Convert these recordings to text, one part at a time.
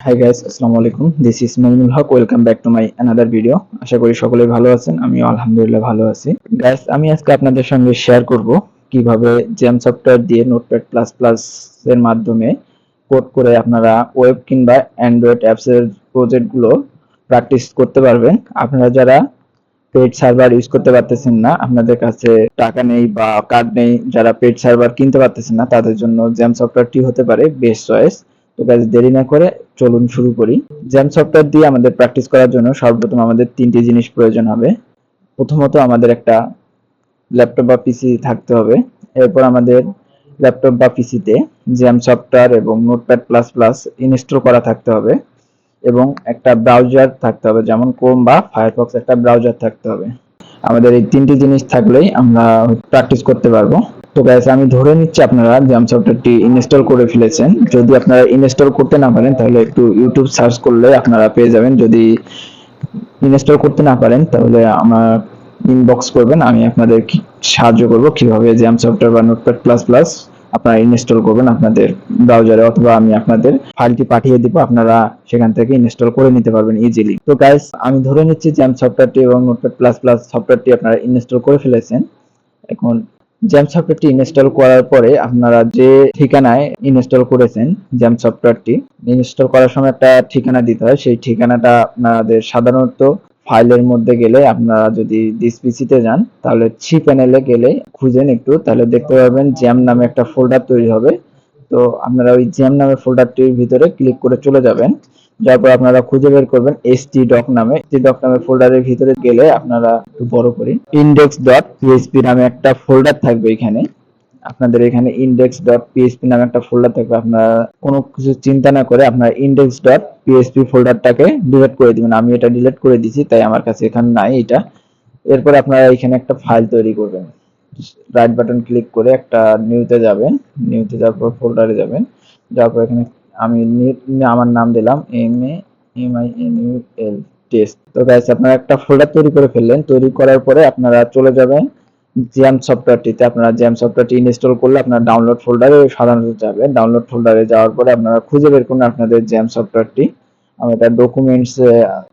High guys, আসসালামু আলাইকুম। This is Mainul Haque. Welcome back to my another video. আশা করি সকলেই ভালো আছেন। আমিও আলহামদুলিল্লাহ ভালো আছি। গাইস, আমি আজকে আপনাদের সঙ্গে শেয়ার করব কিভাবে জেম সফটওয়্যার দিয়ে নোটপ্যাড প্লাস প্লাস এর মাধ্যমে কোড করে আপনারা ওয়েব কিংবা অ্যান্ড্রয়েড অ্যাপস এর প্রজেক্ট গুলো প্র্যাকটিস করতে পারবেন। আপনারা যারা পেড সার্ভার ইউজ করতে পারতেছেন না, আপনাদের কাছে টাকা নেই বা কার্ড নেই, যারা পেড সার্ভার কিনতে পারতেছেন না, তাদের জন্য জ্যাম সফটওয়্যারটি হতে পারে বেস্ট চয়েস। তো গাইস, দেরি না করে চলুন শুরু করি। জ্যাম সফটওয়্যার দিয়ে আমাদের প্র্যাকটিস করার জন্য সর্বপ্রথম আমাদের তিনটি জিনিস প্রয়োজন হবে। প্রথমত আমাদের একটা ল্যাপটপ বা পিসি থাকতে হবে। এরপর আমাদের ল্যাপটপ বা পিসিতে জ্যাম সফটওয়্যার এবং নোটপ্যাড প্লাস প্লাস ইনস্টল করা থাকতে হবে এবং একটা ব্রাউজার থাকতে হবে, যেমন ক্রোম বা ফায়ারফক্স একটা ব্রাউজার থাকতে হবে। আমাদের এই তিনটি জিনিস থাকলেই আমরা প্র্যাকটিস করতে পারবো। তো গাইস, আমি ধরে নিচ্ছি আপনারা জ্যাম সফটওয়্যারটি ইনস্টল করে ফেলেছেন। যদি আপনারা ইনস্টল করতে না পারেন তাহলে একটু ইউটিউব সার্চ করলে আপনারা পেয়ে যাবেন। যদি ইনস্টল করতে না পারেন তাহলে আমার ইনবক্স করবেন, আমি আপনাদের সাহায্য করব কিভাবে জ্যাম সফটওয়্যার বা নোটপ্যাড প্লাস প্লাস আপনারা ইনস্টল করবেন আপনাদের ব্রাউজারে, অথবা আমি আপনাদের ফাইলটি পাঠিয়ে দিব, আপনারা সেখান থেকে ইনস্টল করে নিতে পারবেন ইজিলি। তো গাইস, আমি ধরে নিচ্ছি জ্যাম সফটওয়্যারটি এবং নোটপ্যাড প্লাস প্লাস সফটওয়্যারটি আপনারা ইনস্টল করে ফেলেছেন। এখন জ্যাম সফটওয়্যারটি ইনস্টল করার পরে আপনারা যে ঠিকানায় ইনস্টল করেছেন জ্যাম সফটওয়্যারটি, ইনস্টল করার সময় একটা ঠিকানা দিতে হয়। সেই ঠিকানাটা আপনাদের সাধারণত ফাইলের মধ্যে গেলে, আপনারা যদি দিস পিসিতে যান তাহলে সি প্যানেলে গেলে খুঁজেন একটু, তাহলে দেখতে পাবেন জ্যাম নামে একটা ফোল্ডার তৈরি হবে। তো আপনারা ওই জ্যাম নামের ফোল্ডারটির ভিতরে ক্লিক করে চলে যাবেন। তারপর আপনারা খুঁজে বের করবেন htdoc নামে ফোল্ডারের ভিতরে গেলে আপনারা একটু বড় করি index.php নামে একটা ফোল্ডার থাকবে। এখানে আপনাদের এখানে index.php নামে একটা ফোল্ডার থাকবে। আপনারা কোনো কিছু চিন্তা না করে আপনারা index.php ফোল্ডারটাকে ডিলিট করে দিবেন। আমি এটা ডিলিট করে দিয়েছি, তাই আমার কাছে এখানে নাই এটা। এরপর আপনারা এখানে একটা ফাইল তৈরি করবেন। রাইট বাটন ক্লিক করে একটা নিউতে যাবেন। নিউতে যাওয়ার পর ফোল্ডারে যাবেন। যাওয়ার পর এখানে আমি আমার নাম দিলাম MINUL টেস্ট। তো গাইস, আপনারা একটা ফোল্ডার তৈরি করে ফেললেন। তৈরি করার পরে আপনারা চলে যাবেন জ্যাম সফটওয়্যারটিতে। আপনারা জ্যাম সফটওয়্যারটি ইনস্টল করলে আপনার ডাউনলোড ফোল্ডারে সাধারণত যাবে। ডাউনলোড ফোল্ডারে যাওয়ার পরে আপনারা খুঁজে বের করুন আপনাদের জ্যাম সফটওয়্যারটি। আমার এটা ডকুমেন্টস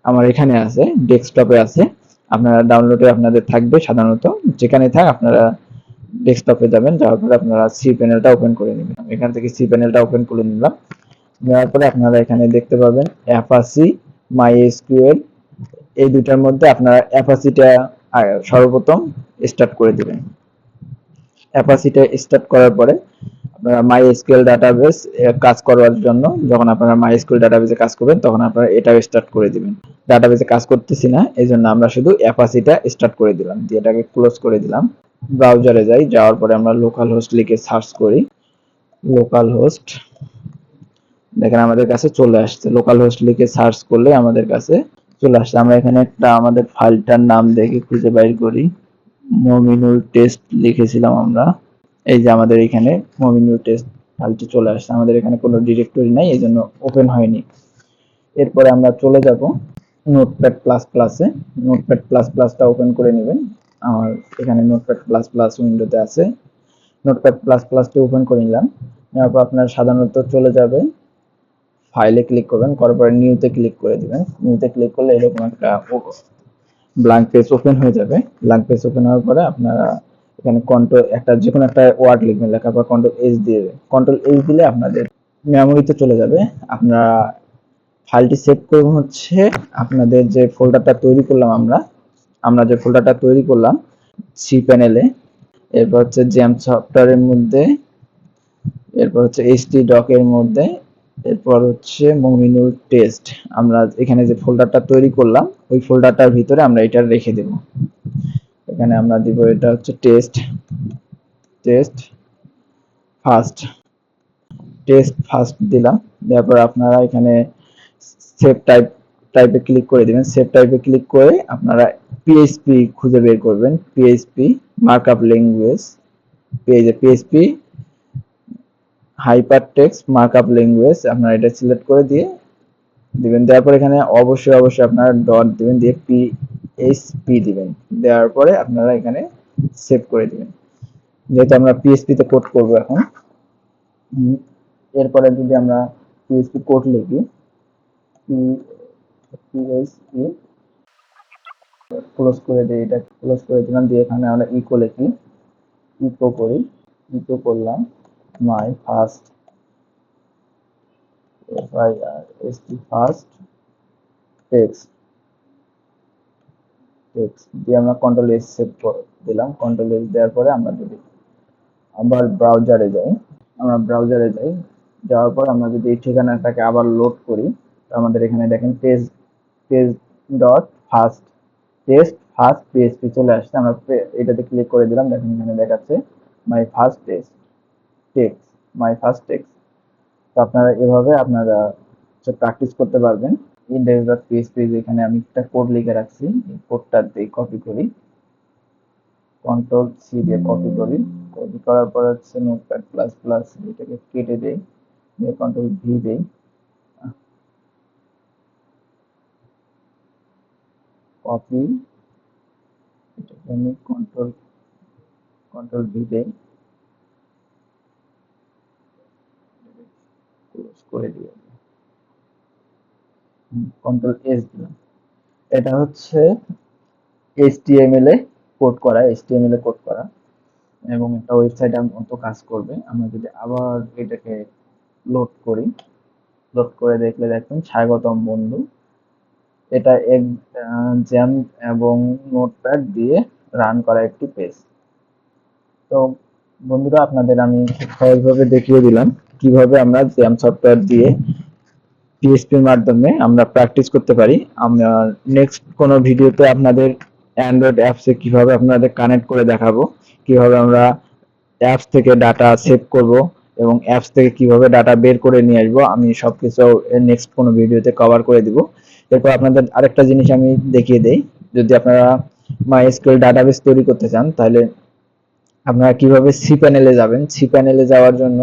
আমার এখানে আছে, ডেস্কটপে আছে। আপনারা ডাউনলোডে আপনাদের থাকবে সাধারণত, যেখানে থাক আপনারা ডেস্কটপে যাবেন। যাওয়ার পরে আপনারা সি প্যানেলটা ওপেন করে নেবেন। এখান থেকে সি প্যানেলটা ওপেন করে নিলাম। নেওয়ার পরে আপনারা এখানে দেখতে পাবেন অ্যাপাচি, মাইএসকিউএল, এই দুইটার মধ্যে আপনারা অ্যাপাচিটা সর্বপ্রথম স্টার্ট করে দিবেন। অ্যাপাচিটা স্টার্ট করার পরে আপনারা মাইএসকিউএল ডাটাবেস কাজ করার জন্য, যখন আপনারা মাইএসকিউএল ডাটাবেসে কাজ করবেন তখন আপনারা এটাও স্টার্ট করে দিবেন। ডাটাবেসে কাজ করতেছি না, এই জন্য আমরা শুধু অ্যাপাচিটা স্টার্ট করে দিলাম, দিয়ে এটাকে ক্লোজ করে দিলাম। ব্রাউজারে যাই, যাওয়ার পরে আমরা লোকাল হোস্ট লিখে সার্চ করি। লোকাল হোস্ট, দেখেন আমাদের কাছে চলে আসছে। লোকাল হোস্ট লিখে সার্চ করলে আমাদের কাছে চলে আসছে। আমরা এখানে একটা আমাদের ফাইলটার নাম দেখে খুঁজে বাইর করি। মমিনুল টেস্ট লিখেছিলাম আমরা। এই যে আমাদের এখানে মমিনুল টেস্ট ফাইলটি চলে আসছে। আমাদের এখানে কোনো ডিরেক্টরি নাই, এই জন্য ওপেন হয়নি। এরপরে আমরা চলে যাব নোটপ্যাড প্লাস প্লাসে। নোটপ্যাড প্লাস প্লাসটা ওপেন করে নেবেন। আমার এখানে নোটপ্যাড প্লাস প্লাস উইন্ডোতে আছে। নোটপ্যাড প্লাস প্লাসটি ওপেন করে নিলাম। নেওয়ার পর আপনার সাধারণত চলে যাবে, ফাইলে ক্লিক করবেন, করার পরে নিউতে ক্লিক করে দিবেন। নিউতে ক্লিক করলে এরকম একটা ব্ল্যাঙ্ক পেজ ওপেন হয়ে যাবে। ব্ল্যাঙ্ক পেজ ওপেন হওয়ার পরে আপনারা এখানে কন্ট্রোল একটা যে কোনো একটা ওয়ার্ড লিখবেন, লেখার পর কন্ট্রোল এইচ দিয়ে দেবেন। কন্ট্রোল এইচ দিলে আপনাদের মেমোরিতে চলে যাবে। আপনারা ফাইলটি সেভ করবেন হচ্ছে আপনাদের যে ফোল্ডারটা তৈরি করলাম আমরা যে ফোল্ডারটা তৈরি করলাম সি প্যানেলে। এরপর হচ্ছে জ্যাম সফটওয়্যারের মধ্যে, এরপর হচ্ছে htdoc এর মধ্যে, এরপর হচ্ছে মমিনুল টেস্ট। আমরা এখানে যে ফোল্ডারটা তৈরি করলাম ওই ফোল্ডারটার ভিতরে আমরা এটা রেখে দেব। এখানে আমরা দিব, এটা হচ্ছে test, test first, test first দিলাম। তারপর আপনারা এখানে সেভ টাইপে ক্লিক করে দিবেন। সেভ টাইপে ক্লিক করে আপনারা পিএইচপি খুঁজে বের করবেন। PHP markup language, PHP hypertext markup language, আপনারা এটা সিলেক্ট করে দিয়ে দিবেন। দেওয়ার পরে এখানে অবশ্যই আপনারা ডট দিবেন, দিয়ে পিএইচপি দিবেন। দেওয়ার পরে আপনারা এখানে সেভ করে দিবেন। যেহেতু আমরা পিএইচপি তে কোড করব এখন, এরপরে যদি আমরা পিএইচপি কোড লিখি, PHP ক্লোজ করে দিই, এটা ক্লোজ করে দিলাম, দিয়ে এখানে আমরা ইকো লিখি, ইকো করি, ইকো করলাম মাই ফার্স্ট ফার্স্ট টেক্সট দিয়ে আমরা কন্ট্রোল এস সেভ করে দিলাম। কন্ট্রোল এস দেওয়ার পরে আমরা যদি আবার ব্রাউজারে যাই, যাওয়ার পর আমরা যদি এই ঠিকানাটাকে আবার লোড করি, তো আমাদের এখানে দেখেন টেস্ট ডট ফার্স্ট পিএইচপি চলে আসছে। আমরা এটাতে ক্লিক করে দিলাম, দেখেন এখানে দেখাচ্ছে মাই ফার্স্ট টেক্সট। তো আপনারা এভাবে আপনারা প্র্যাকটিস করতে পারবেন। index.php এখানে আমি একটা কোড লিখে রাখছি, এই কোডটা দিয়ে কপি করি, কন্ট্রোল সি দিয়ে কপি করার পর হচ্ছে নোটপ্যাড প্লাস প্লাস এটাকে কেটে দেই, দিয়ে কন্ট্রোল ভি দেই, কপি, এটাকে আমি কন্ট্রোল ভি দেই, ক্লোজ করে দিই, কন্ট্রোল এস দিলাম। এটা হচ্ছে HTML এ কোড করা এবং একটা ওয়েবসাইটে মতো কাজ করবে। আমরা যদি আবার এটাকে লোড করে দেখলে দেখবেন স্বাগতম বন্ধু, এটা জ্যাম এবং নোটপ্যাড দিয়ে রান করা একটি পেজ। তো বন্ধুরা, আপনাদের আমি সহজভাবে দেখিয়ে দিলাম কিভাবে আমরা জ্যাম সফটওয়্যার দিয়ে পিএইচপির মাধ্যমে আমরা প্র্যাকটিস করতে পারি। আমরা নেক্সট কোনো ভিডিওতে আপনাদের অ্যান্ড্রয়েড অ্যাপসে কিভাবে আপনাদের কানেক্ট করে দেখাবো, কিভাবে আমরা অ্যাপস থেকে ডাটা সেভ করব এবং অ্যাপস থেকে কিভাবে ডাটা বের করে নিয়ে আসবো, আমি সবকিছু নেক্সট কোনো ভিডিওতে কভার করে দিব। এরপর আপনাদের আরেকটা জিনিস আমি দেখিয়ে দেই, যদি আপনারা মাইএসকিউএল ডাটাবেস তৈরি করতে চান, তাহলে আপনারা কিভাবে সি প্যানেলে যাবেন। সি প্যানেলে যাওয়ার জন্য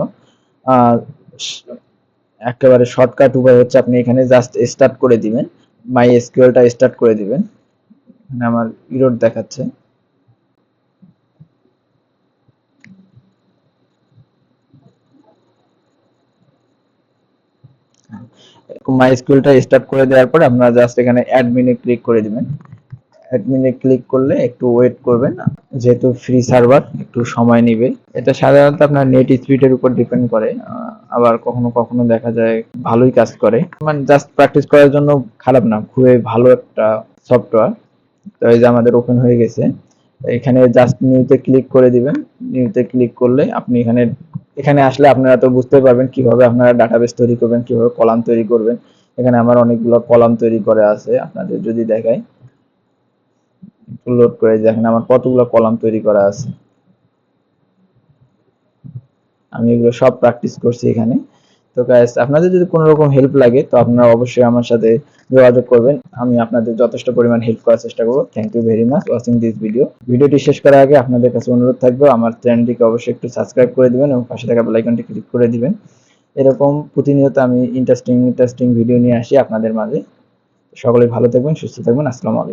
একেবারে শর্টকাট উপায় হচ্ছে আপনি এখানে জাস্ট স্টার্ট করে দিবেন, মাইএসকিউএলটা স্টার্ট করে দিবেন। এখানে আমার ইরর দেখাচ্ছে, মাইএসকিউএলটা স্টার্ট করে দেওয়ার পর আপনারা জাস্ট এখানে অ্যাডমিনে ক্লিক করে দিবেন। অ্যাডমিনে ক্লিক করলে একটু ওয়েট করবেন, যেহেতু ফ্রি সার্ভার একটু সময় নেবে। এটা সাধারণত আপনার নেট স্পিডের উপর ডিপেন্ড করে, আবার কখনো কখনো দেখা যায় ভালোই কাজ করে, মানে জাস্ট প্র্যাকটিস করার জন্য খারাপ না, খুবই ভালো একটা সফটওয়্যার। তো এই যে আমাদের ওপেন হয়ে গেছে, এখানে জাস্ট নিউতে ক্লিক করে দিবেন। নিউতে ক্লিক করলে আপনি এখানে আসলে আপনারা তো বুঝতে পারবেন কিভাবে আপনারা ডাটাবেস তৈরি করবেন, কিভাবে কলাম তৈরি করবেন। এখানে আমার অনেকগুলো কলাম তৈরি করা আছে, আপনাদের যদি দেখাই, লোড করে দেখেন আমার কতগুলো কলাম তৈরি করা আছে। আমি এগুলো সব প্র্যাকটিস করছি এখানে। তো গাইস, আপনাদের যদি কোনো রকম হেল্প লাগে তো আপনারা অবশ্যই আমার সাথে যোগাযোগ করবেন, আমি আপনাদের যথেষ্ট পরিমাণ হেল্প করার চেষ্টা করব। Thank you very much watching this video. ভিডিওটি শেষ করার আগে আপনাদের কাছে অনুরোধ থাকবে আমার চ্যানেলটিকে অবশ্যই একটু সাবস্ক্রাইব করে দিবেন এবং পাশে থাকা বেল আইকনটি ক্লিক করে দিবেন। এরকম প্রতিনিয়ত আমি ইন্টারেস্টিং ভিডিও নিয়ে আসি আপনাদের মাঝে। সকলেই ভালো থাকবেন, সুস্থ থাকবেন। আসসালামু আলাইকুম।